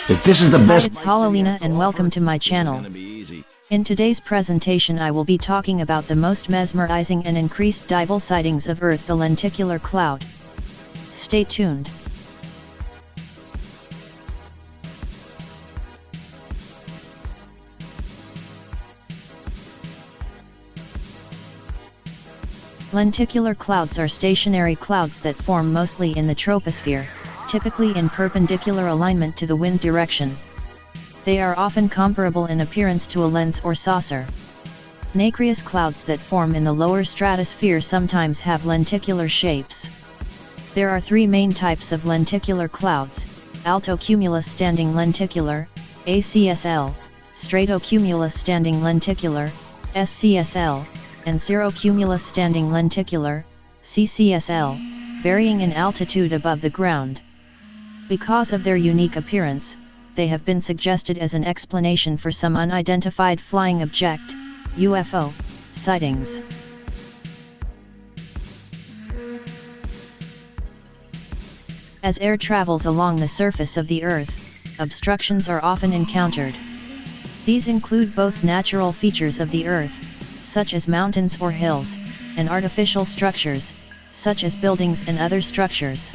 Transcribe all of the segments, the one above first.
that this is the Hi, best. it's Hololina and welcome to my channel. In today's presentation I will be talking about the most mesmerizing and increased dibal sightings of Earth, the lenticular cloud. Stay tuned. Lenticular clouds are stationary clouds that form mostly in the troposphere, typically in perpendicular alignment to the wind direction. They are often comparable in appearance to a lens or saucer. Nacreous clouds that form in the lower stratosphere sometimes have lenticular shapes. There are three main types of lenticular clouds: Altocumulus standing lenticular, ACSL, Stratocumulus standing lenticular, SCSL, and Cirrocumulus standing lenticular, CCSL, varying in altitude above the ground. Because of their unique appearance, they have been suggested as an explanation for some unidentified flying object, UFO, sightings. As air travels along the surface of the Earth, obstructions are often encountered. These include both natural features of the Earth, such as mountains or hills, and artificial structures, such as buildings and other structures.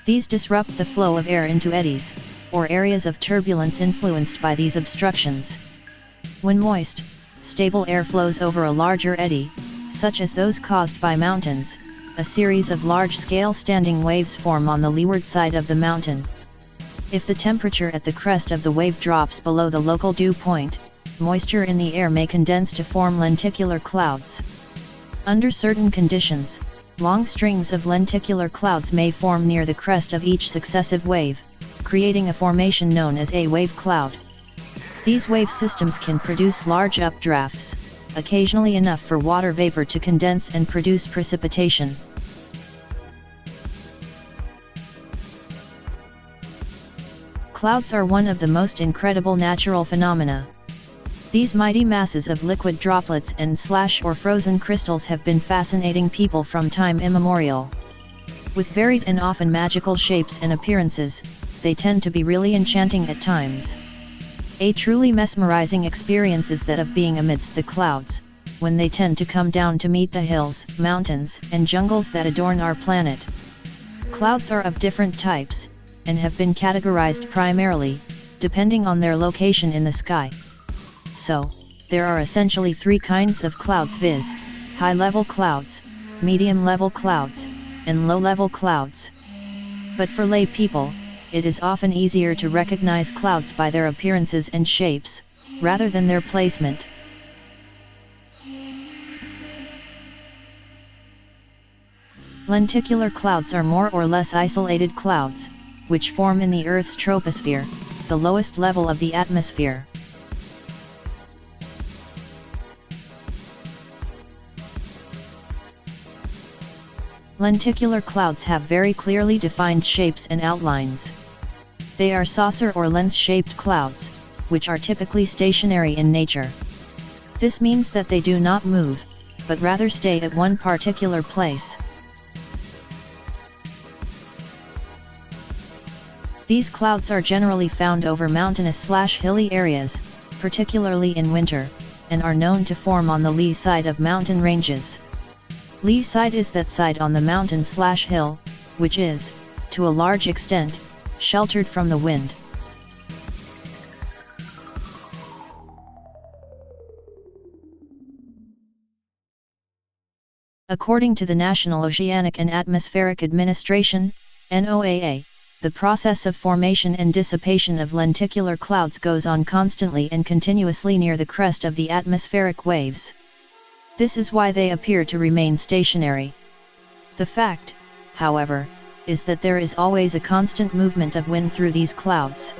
These disrupt the flow of air into eddies, or areas of turbulence influenced by these obstructions. When moist, stable air flows over a larger eddy, such as those caused by mountains, a series of large-scale standing waves form on the leeward side of the mountain. If the temperature at the crest of the wave drops below the local dew point, moisture in the air may condense to form lenticular clouds. Under certain conditions, long strings of lenticular clouds may form near the crest of each successive wave, creating a formation known as a wave cloud. These wave systems can produce large updrafts, occasionally enough for water vapor to condense and produce precipitation. Clouds are one of the most incredible natural phenomena. These mighty masses of liquid droplets and or frozen crystals have been fascinating people from time immemorial. With varied and often magical shapes and appearances, they tend to be really enchanting at times. A truly mesmerizing experience is that of being amidst the clouds, when they tend to come down to meet the hills, mountains, and jungles that adorn our planet. Clouds are of different types, and have been categorized primarily, depending on their location in the sky. So, there are essentially three kinds of clouds, viz., high-level clouds, medium-level clouds, and low-level clouds. But for lay people, it is often easier to recognize clouds by their appearances and shapes, rather than their placement. Lenticular clouds are more or less isolated clouds, which form in the Earth's troposphere, the lowest level of the atmosphere. Lenticular clouds have very clearly defined shapes and outlines. They are saucer or lens-shaped clouds, which are typically stationary in nature. This means that they do not move, but rather stay at one particular place. These clouds are generally found over mountainous/hilly areas, particularly in winter, and are known to form on the lee side of mountain ranges. Lee side is that side on the mountain/hill, which is, to a large extent, sheltered from the wind. According to the National Oceanic and Atmospheric Administration, NOAA, the process of formation and dissipation of lenticular clouds goes on constantly and continuously near the crest of the atmospheric waves. This is why they appear to remain stationary. The fact, however, is that there is always a constant movement of wind through these clouds.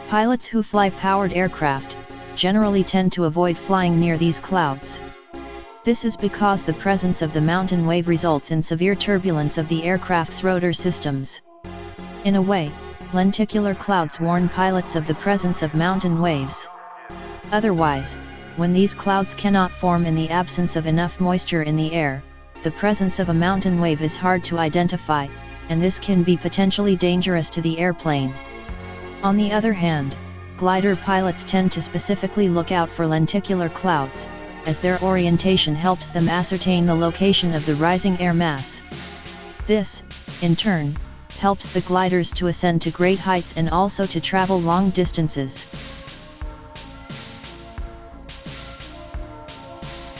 Pilots who fly powered aircraft generally tend to avoid flying near these clouds. This is because the presence of the mountain wave results in severe turbulence of the aircraft's rotor systems. In a way, lenticular clouds warn pilots of the presence of mountain waves. Otherwise, when these clouds cannot form in the absence of enough moisture in the air, the presence of a mountain wave is hard to identify, and this can be potentially dangerous to the airplane. On the other hand, glider pilots tend to specifically look out for lenticular clouds, as their orientation helps them ascertain the location of the rising air mass. This, in turn, helps the gliders to ascend to great heights and also to travel long distances.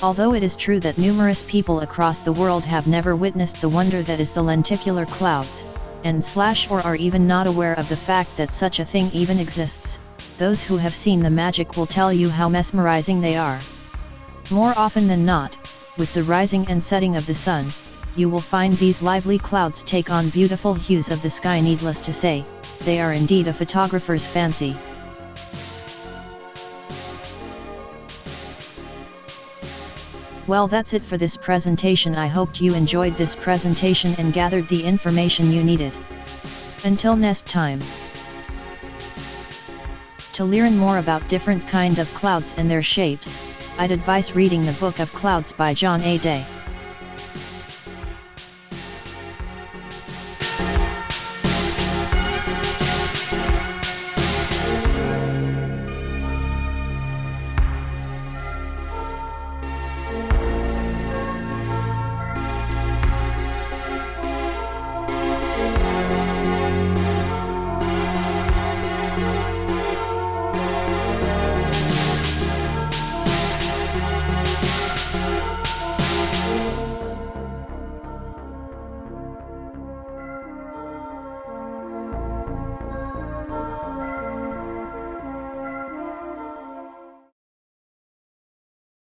Although it is true that numerous people across the world have never witnessed the wonder that is the lenticular clouds, or are even not aware of the fact that such a thing even exists, those who have seen the magic will tell you how mesmerizing they are. More often than not, with the rising and setting of the sun, you will find these lively clouds take on beautiful hues of the sky. Needless to say, they are indeed a photographer's fancy. Well, that's it for this presentation. I hoped you enjoyed this presentation and gathered the information you needed. Until next time. To learn more about different kind of clouds and their shapes, I'd advise reading the Book of Clouds by John A. Day.